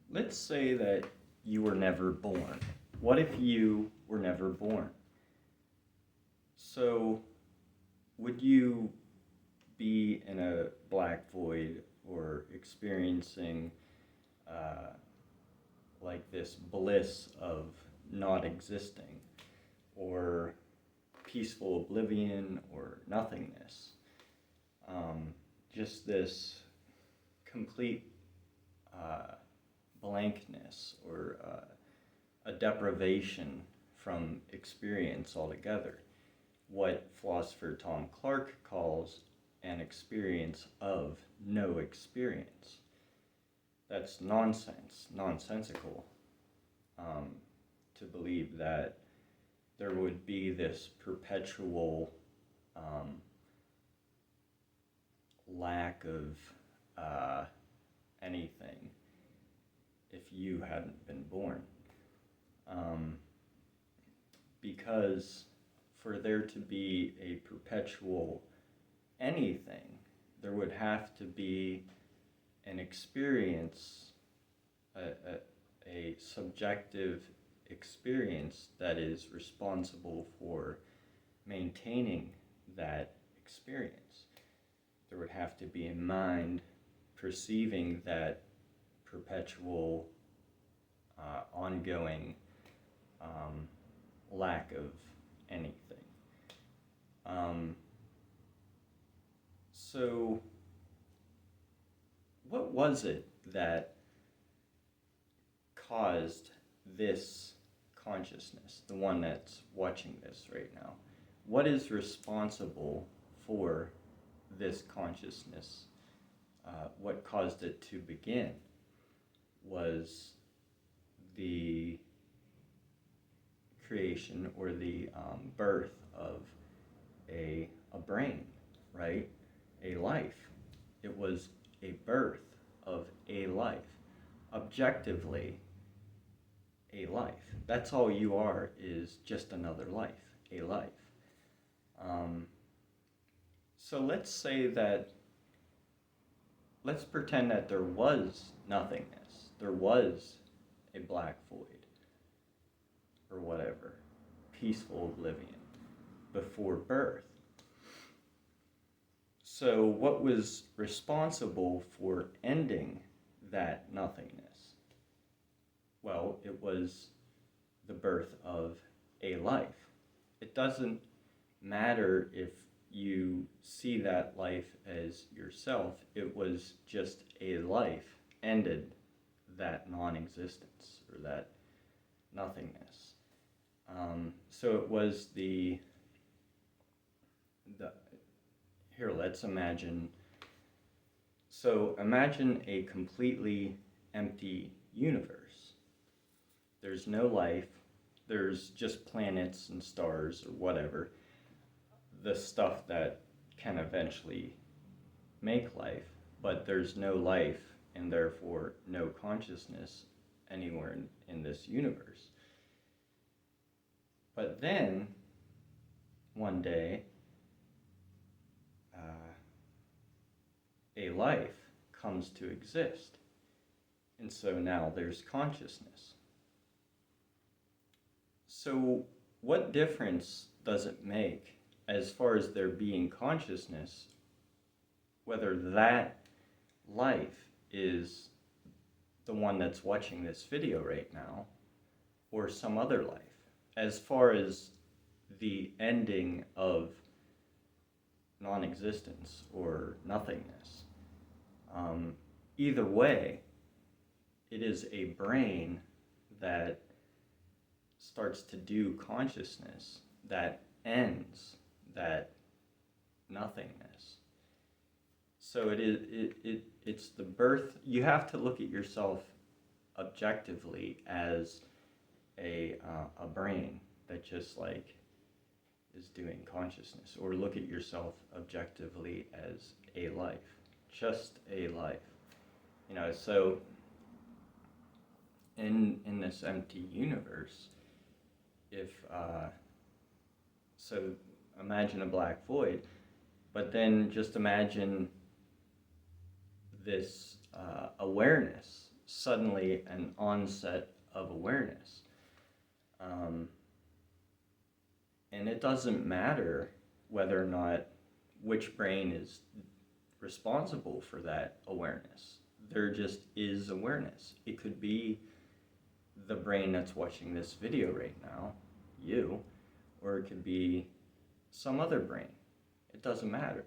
Let's say that you were never born. What if you were never born? So, would you be in a black void or experiencing uh, like this bliss of not existing or peaceful oblivion or nothingness? Um, just this complete uh, blankness or a deprivation from experience altogether. What philosopher Tom Clark calls an experience of no experience. That's nonsensical, um, to believe that there would be this perpetual um, lack of uh, anything if you hadn't been born. Um, because for there to be a perpetual anything, there would have to be an experience, a subjective experience that is responsible for maintaining that experience. There would have to be a mind perceiving that perpetual, ongoing lack of anything. Um, so, what was it that caused this consciousness, the one that's watching this right now? What is responsible for this consciousness? What caused it to begin was the creation or the birth of a brain, right? A life. It was a birth of a life. Objectively, a life. That's all you are, is just another life, a life. Um, so let's pretend that there was nothingness. There was a black void or whatever, peaceful oblivion before birth. So, what was responsible for ending that nothingness? Well, it was the birth of a life. It doesn't matter if you see that life as yourself, it was just a life ended that non existence or that nothingness. So it was the here, let's imagine. So imagine a completely empty universe. There's no life. There's just planets and stars or whatever. The stuff that can eventually make life, but there's no life and therefore no consciousness anywhere in this universe. But then, one day, a life comes to exist. And so now there's consciousness. So, what difference does it make as far as there being consciousness, whether that life is the one that's watching this video right now or some other life, as far as the ending of non-existence or nothingness? Either way, it is a brain that starts to do consciousness that ends that nothingness. So it's the birth. You have to look at yourself objectively as a brain that just like is doing consciousness, or look at yourself objectively as a life, just a life. So in this empty universe, if so imagine a black void, but then just imagine this awareness suddenly an onset of awareness. And it doesn't matter whether or not which brain is responsible for that awareness. There just is awareness. It could be the brain that's watching this video right now, you, or it could be some other brain. It doesn't matter.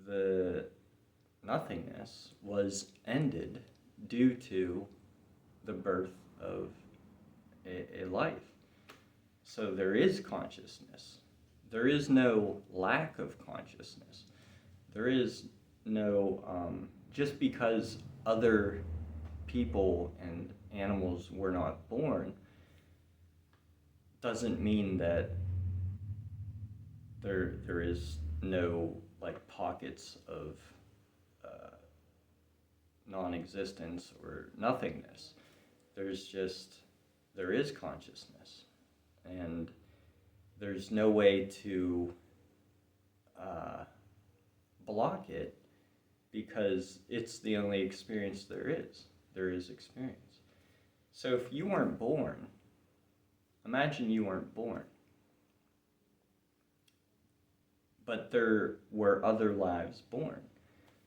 The nothingness was ended due to the birth of a life. So there is consciousness. There is no lack of consciousness. There is no, just because other people and animals were not born, doesn't mean that there is no like pockets of non-existence or nothingness. There is consciousness, and there's no way to block it, because it's the only experience there is. There is experience. So if you weren't born, imagine you weren't born, but there were other lives born.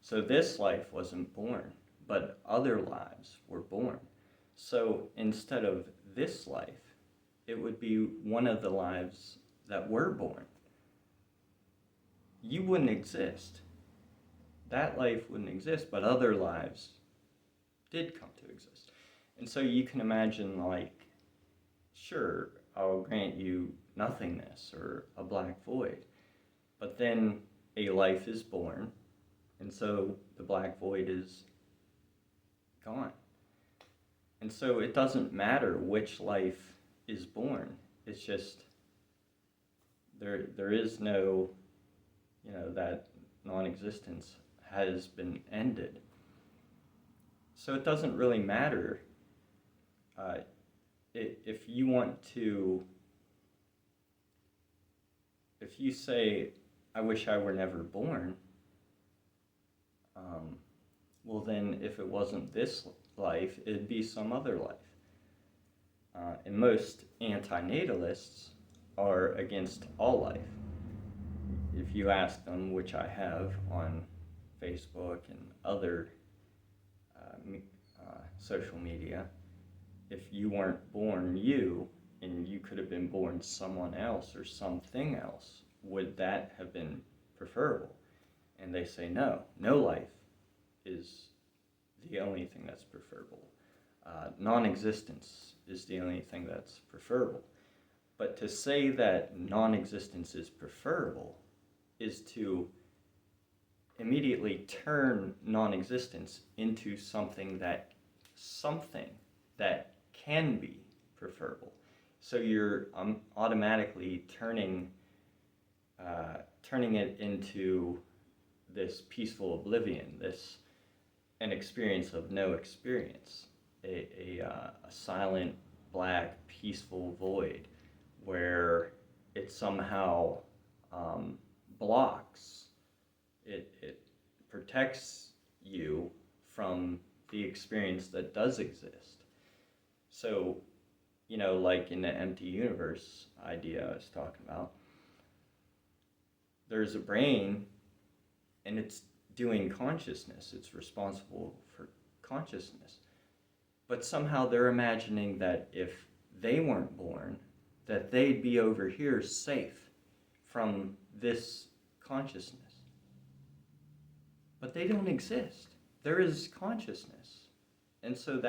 So this life wasn't born, but other lives were born. So instead of this life, it would be one of the lives that were born. You wouldn't exist. That life wouldn't exist, but other lives did come to exist. And so you can imagine, like, sure, I'll grant you nothingness or a black void, but then a life is born, and so the black void is gone. And so it doesn't matter which life is born. It's just there is no, that non-existence has been ended. So it doesn't really matter if you want to, if you say, I wish I were never born, well then if it wasn't this life, it'd be some other life. And most anti-natalists are against all life. If you ask them, which I have on Facebook and other social media, if you weren't born you, and you could have been born someone else or something else, would that have been preferable? And they say no life is the only thing that's preferable. Non-existence is the only thing that's preferable. But to say that non-existence is preferable is to immediately turn non-existence into something that can be preferable. So you're automatically turning it into this peaceful oblivion, an experience of no experience, a silent, black, peaceful void, where it somehow blocks, it protects you from the experience that does exist. So, like in the empty universe idea I was talking about, there's a brain and it's doing consciousness, it's responsible for consciousness. But somehow they're imagining that if they weren't born, that they'd be over here safe from this consciousness. But they don't exist. There is consciousness. And so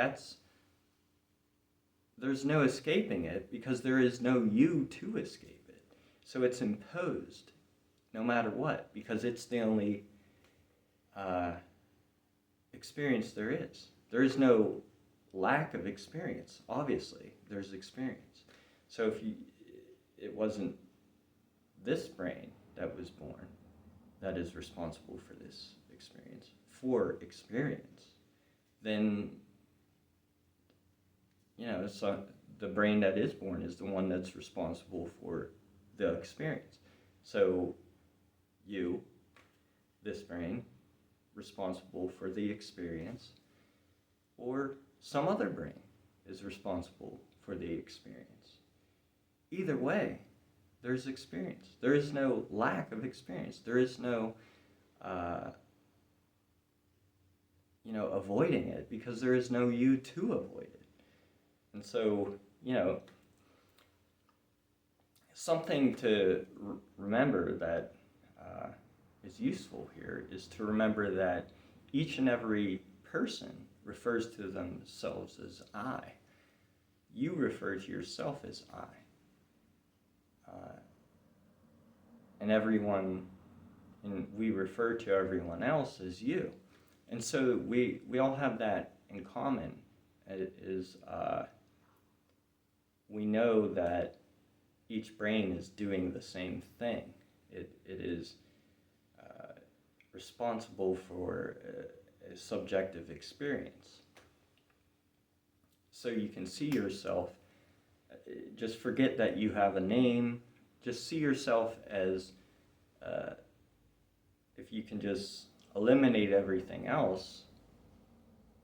there's no escaping it, because there is no you to escape it. So it's imposed no matter what, because it's the only experience there is. There is no lack of experience. Obviously, there's experience. So if it wasn't this brain that was born that is responsible for this experience, then so the brain that is born is the one that's responsible for the experience. So you, this brain, responsible for the experience, or some other brain is responsible for the experience. Either way, there's experience. There is no lack of experience. There is no, avoiding it, because there is no you to avoid it. And so, something to remember that is useful here is to remember that each and every person refers to themselves as I. You refer to yourself as I. And we refer to everyone else as you. And so we all have that in common. It is, we know that each brain is doing the same thing. It is responsible for a subjective experience. So you can see yourself, just forget that you have a name, just see yourself as, if you can just eliminate everything else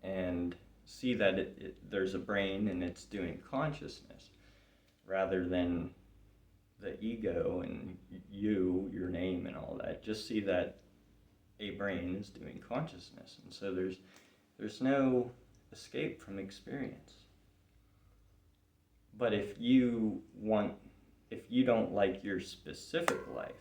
and see that there's a brain and it's doing consciousness, rather than the ego and your name and all that. Just see that a brain is doing consciousness, and so there's no escape from experience. But if you don't like your specific life,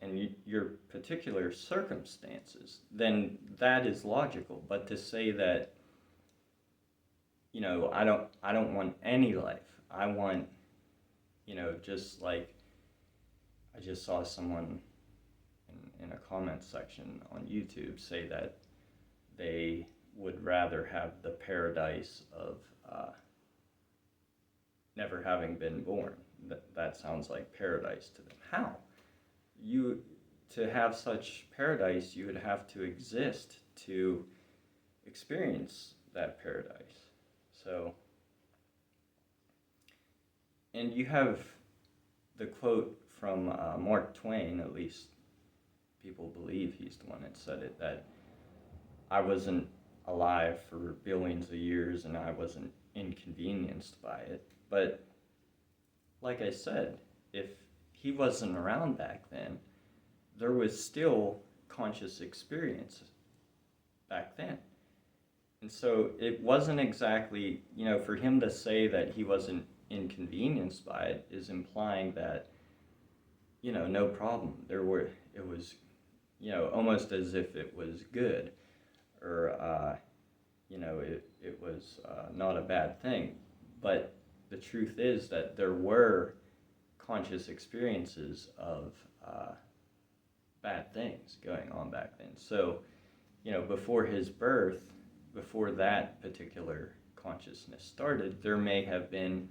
and your particular circumstances, then that is logical. But to say that, I don't want any life. I want, just like I just saw someone in a comment section on YouTube say that they would rather have the paradise of never having been born. That sounds like paradise to them. How? To have such paradise, you would have to exist to experience that paradise. So, and you have the quote from Mark Twain, at least people believe he's the one that said it, that I wasn't alive for billions of years and I wasn't inconvenienced by it. But like I said, if he wasn't around back then, there was still conscious experience back then. And so it wasn't exactly, for him to say that he wasn't inconvenienced by it is implying that, no problem. It was, almost as if it was good, or, it was not a bad thing. But the truth is that there were conscious experiences of bad things going on back then. So, before his birth, before that particular consciousness started, there may have been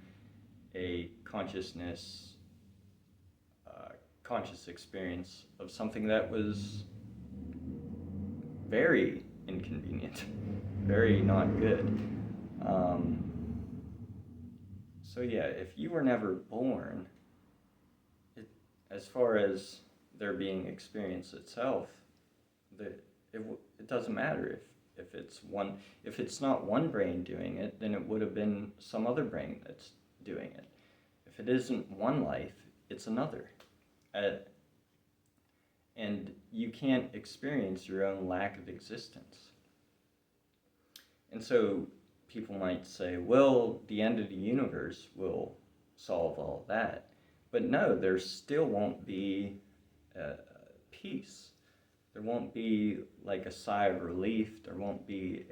a conscious experience of something that was very inconvenient, very not good. So yeah, if you were never born, as far as there being experience itself, it doesn't matter if it's not one brain doing it, then it would have been some other brain that's doing it. If it isn't one life, it's another. And you can't experience your own lack of existence. And so people might say, well, the end of the universe will solve all that. But no, there still won't be peace. There won't be like a sigh of relief. There won't be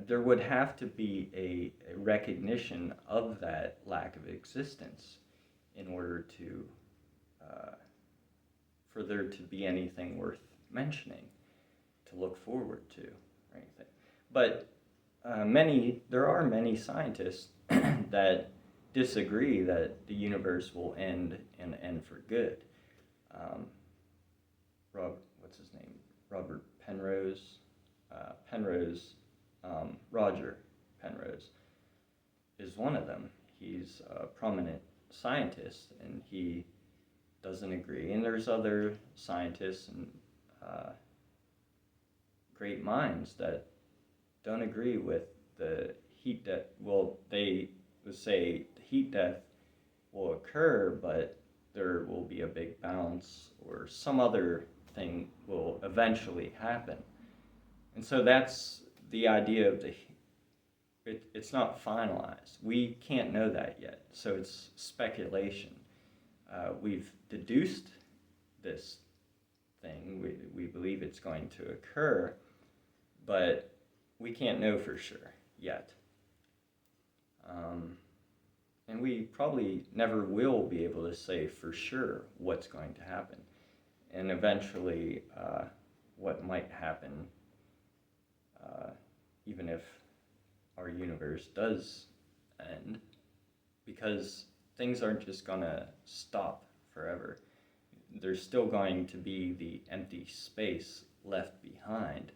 there would have to be a recognition of that lack of existence in order to, for there to be anything worth mentioning, to look forward to, or anything. But there are many scientists that disagree that the universe will end and end for good. Robert Penrose, Roger Penrose is one of them. He's a prominent scientist, and he doesn't agree. And there's other scientists and great minds that don't agree with the heat death. Well, they would say the heat death will occur, but there will be a big bounce or some other thing will eventually happen. And so that's the idea of it's not finalized. We can't know that yet, so it's speculation. We've deduced this thing. We believe it's going to occur, but we can't know for sure yet. And we probably never will be able to say for sure what's going to happen. And eventually, what might happen, even if our universe does end, because things aren't just going to stop forever. There's still going to be the empty space left behind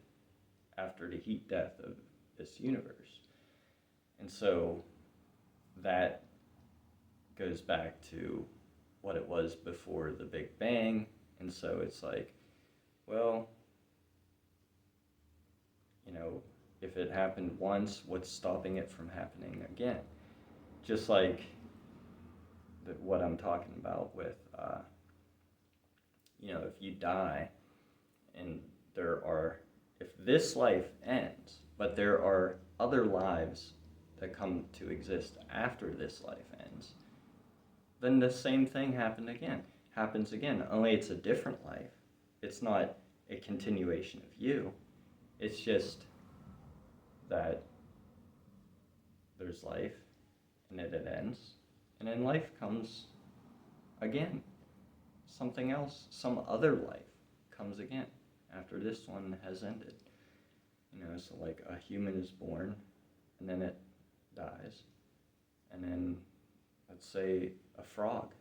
after the heat death of this universe. And so that goes back to what it was before the Big Bang. And so it's like, well, if it happened once, what's stopping it from happening again? Just like what I'm talking about with, if you die and if this life ends, but there are other lives that come to exist after this life ends, then the same thing happens again, only it's a different life. It's not a continuation of you. It's just that there's life, and then it ends, and then life comes again. Something else, some other life comes again after this one has ended. So like a human is born, and then it dies, and then let's say a frog,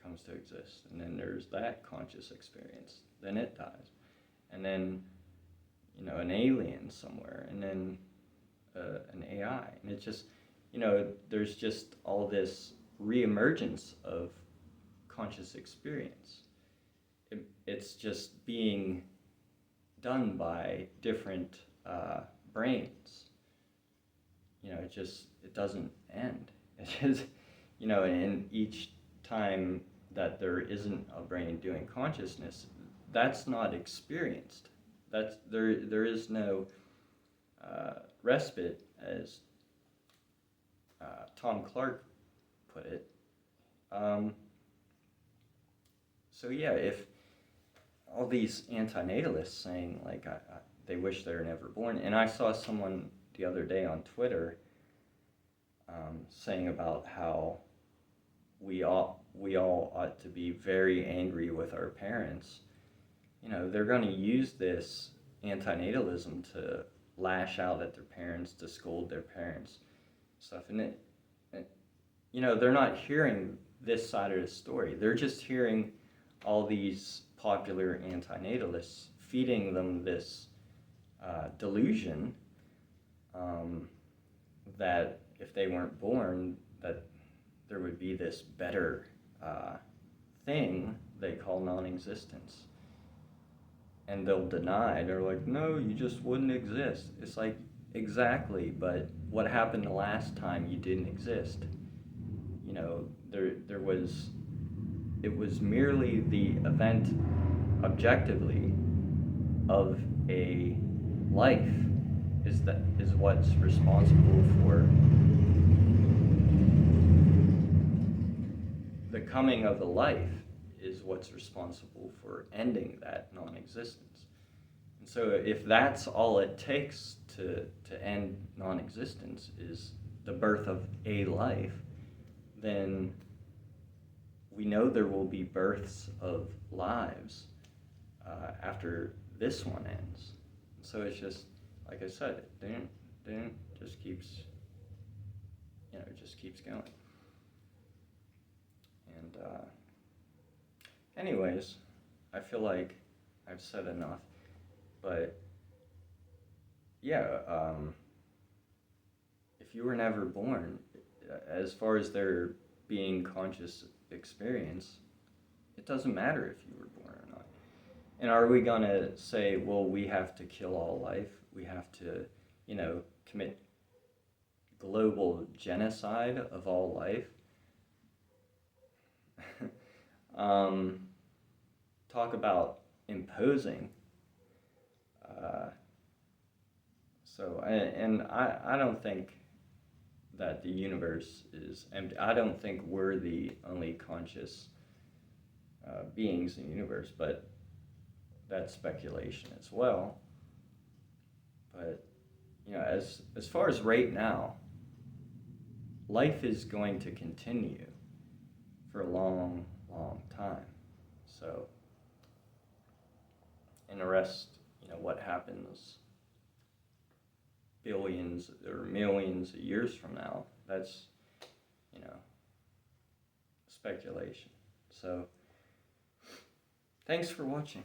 comes to exist, and then there's that conscious experience, then it dies, and then an alien somewhere, and then an AI, and it's just there's just all this reemergence of conscious experience. It's just being done by different brains. It doesn't end. It's just, and each time that there isn't a brain doing consciousness, that's not experienced. There is no respite, as Tom Clark put it. So yeah, if all these anti-natalists saying like they wish they were never born, and I saw someone the other day on Twitter saying about how we all ought to be very angry with our parents. They're going to use this anti-natalism to lash out at their parents, to scold their parents, stuff. And they're not hearing this side of the story. They're just hearing all these popular anti-natalists feeding them this delusion that if they weren't born, that there would be this better thing they call non-existence. And they'll deny. They're like, no, you just wouldn't exist. It's like, exactly, but what happened the last time you didn't exist? It was merely the event objectively of a life is what's responsible for the coming of the life, is what's responsible for ending that non-existence. And so if that's all it takes to end non-existence is the birth of a life, then we know there will be births of lives after this one ends. So it's just, like I said, it just keeps, it just keeps going. And anyways, I feel like I've said enough, but yeah, if you were never born, as far as there being conscious experience, it doesn't matter if you were born or not. And are we going to say, well, we have to kill all life? We have to, commit global genocide of all life? Talk about imposing. I don't think that the universe is empty. I don't think we're the only conscious beings in the universe, but that's speculation as well. But as far as right now, life is going to continue for a long, long time. So, and the rest, what happens billions or millions of years from now, that's, speculation. So, thanks for watching.